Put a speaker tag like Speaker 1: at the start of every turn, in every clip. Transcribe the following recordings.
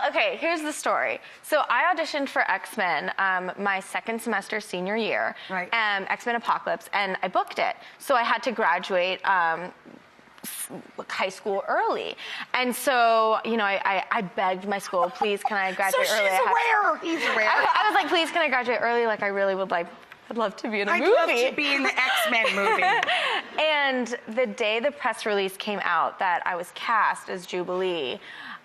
Speaker 1: Well, okay, here's the story. So I auditioned for X-Men my second semester senior year,
Speaker 2: Right.
Speaker 1: X-Men Apocalypse, and I booked it. So I had to graduate high school early. And so, you know, I begged my school, please, can I graduate
Speaker 2: so
Speaker 1: early?
Speaker 2: He's aware.
Speaker 1: I was like, please, can I graduate early? Like, I really would like, I'd love to be in a movie.
Speaker 2: I'd love to be in the X-Men movie.
Speaker 1: And the day the press release came out that I was cast as Jubilee,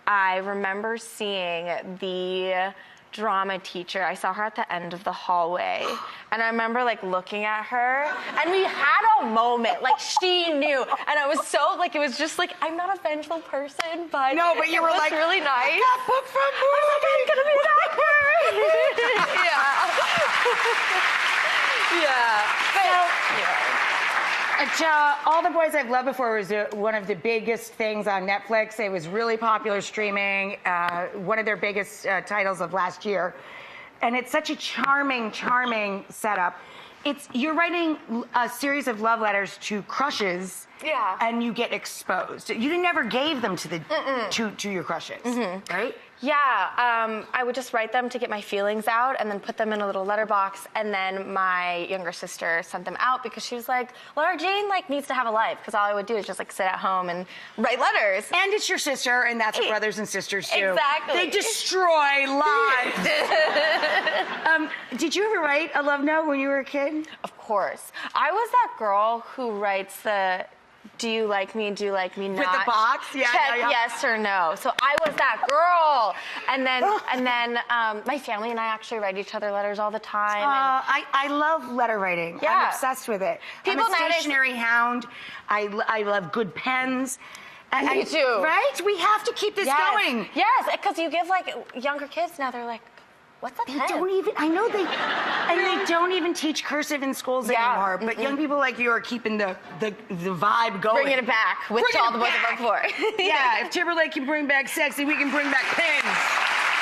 Speaker 1: I remember seeing the drama teacher. I saw her at the end of the hallway, and I remember like looking at her, and we had a moment, like she knew, and I was so like, it was just like, I'm not a vengeful person, but
Speaker 2: No, but you were like,
Speaker 1: really nice.
Speaker 2: That book from movie.
Speaker 1: I'm gonna be an actor. Yeah.
Speaker 2: All the Boys I've Loved Before was one of the biggest things on Netflix. It was really popular streaming, one of their biggest titles of last year. And it's such a charming, charming setup. You're writing a series of love letters to crushes, and you get exposed. You never gave them to to your crushes, right?
Speaker 1: Yeah, I would just write them to get my feelings out and then put them in a little letterbox, and then my younger sister sent them out because she was like, Laura Jean like needs to have a life, because all I would do is just like sit at home and write letters.
Speaker 2: And it's your sister, and that's what brothers and sisters do.
Speaker 1: Exactly.
Speaker 2: They destroy lives. Did you ever write a love note when you were a kid?
Speaker 1: Of course. I was that girl who writes the do you like me, do you like me not?
Speaker 2: With the box? Yeah,
Speaker 1: check
Speaker 2: yeah.
Speaker 1: yes or no. So I was that girl. And then my family and I actually write each other letters all the time.
Speaker 2: I love letter writing.
Speaker 1: Yeah.
Speaker 2: I'm obsessed with it.
Speaker 1: People
Speaker 2: I'm a
Speaker 1: nowadays-
Speaker 2: stationery hound. I love good pens.
Speaker 1: Me too.
Speaker 2: Right? We have to keep this going.
Speaker 1: Yes, because you give like younger kids now, they're like, what's that pen?
Speaker 2: They don't even, I know they don't even teach cursive in schools anymore. But young people like you are keeping the vibe going.
Speaker 1: Bringing it back with all the boys above before.
Speaker 2: Yeah, if Timberlake can bring back sexy, we can bring back pens.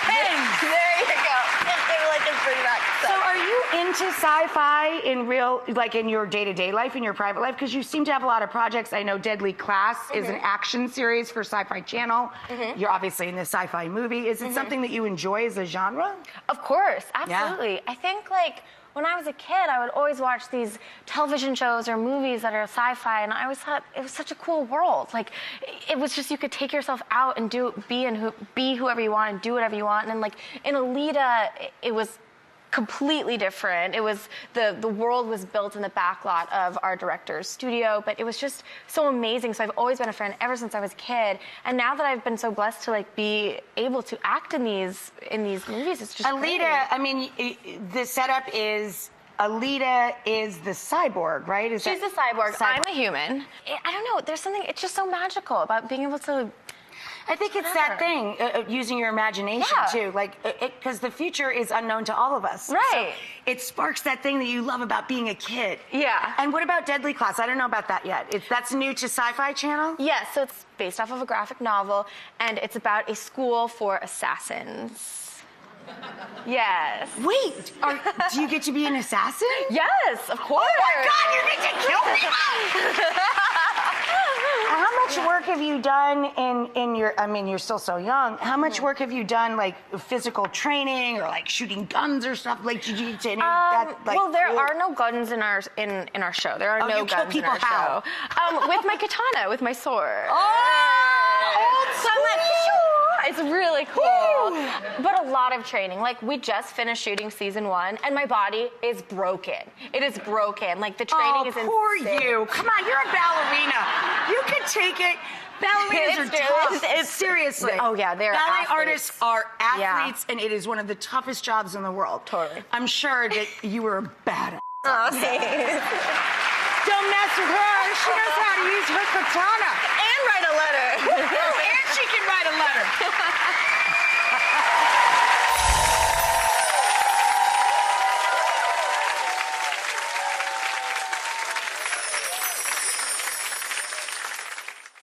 Speaker 2: Pens.
Speaker 1: There you go. If Timberlake can bring back
Speaker 2: So are you into sci-fi in real, like in your day-to-day life, in your private life? Because you seem to have a lot of projects. I know Deadly Class is an action series for Sci-Fi Channel. You're obviously in the sci-fi movie. Is it something that you enjoy as a genre?
Speaker 1: Of course, absolutely. Yeah. I think like when I was a kid, I would always watch these television shows or movies that are sci-fi, and I always thought it was such a cool world. Like, it was just, you could take yourself out and be whoever you want and do whatever you want. And then like in Alita, it was completely different. It was the world was built in the backlot of our director's studio, but it was just so amazing. So I've always been a fan ever since I was a kid. And now that I've been so blessed to like be able to act in these movies, it's just
Speaker 2: Alita,
Speaker 1: great.
Speaker 2: I mean, the setup is Alita is the cyborg, right?
Speaker 1: She's the cyborg. I'm a human. I don't know. There's something. It's just so magical about being able to.
Speaker 2: I think it's that thing, using your imagination too, like, because the future is unknown to all of us.
Speaker 1: Right.
Speaker 2: So it sparks that thing that you love about being a kid.
Speaker 1: Yeah.
Speaker 2: And what about Deadly Class? I don't know about that yet. That's new to Sci-Fi Channel?
Speaker 1: Yes, so it's based off of a graphic novel, and it's about a school for assassins. Yes.
Speaker 2: Wait, do you get to be an assassin?
Speaker 1: Yes, of course.
Speaker 2: Oh my God, you get to kill people! How much work have you done in your, I mean, you're still so young, how much work have you done, like, physical training or, like, shooting guns or stuff? Like, did you get to any of that? Like,
Speaker 1: well, there are no guns in our show. There are no
Speaker 2: you kill
Speaker 1: guns
Speaker 2: people
Speaker 1: in our
Speaker 2: how?
Speaker 1: show. With my katana, with my sword.
Speaker 2: Oh,
Speaker 1: So I'm like, it's really cool. But a lot of training. Like, we just finished shooting season 1, and my body is broken. It is broken. Like, the training is insane.
Speaker 2: poor you. Come on, you're a ballerina. You can take it. Ballerinas are tough. Seriously.
Speaker 1: Oh, yeah, they're
Speaker 2: Ballet
Speaker 1: athletes.
Speaker 2: artists are athletes, and it is one of the toughest jobs in the world.
Speaker 1: Totally.
Speaker 2: I'm sure that you were a badass.
Speaker 1: Oh, thanks.
Speaker 2: Don't mess with her. She knows how to use her katana.
Speaker 1: And write a letter.
Speaker 2: And she can write a letter.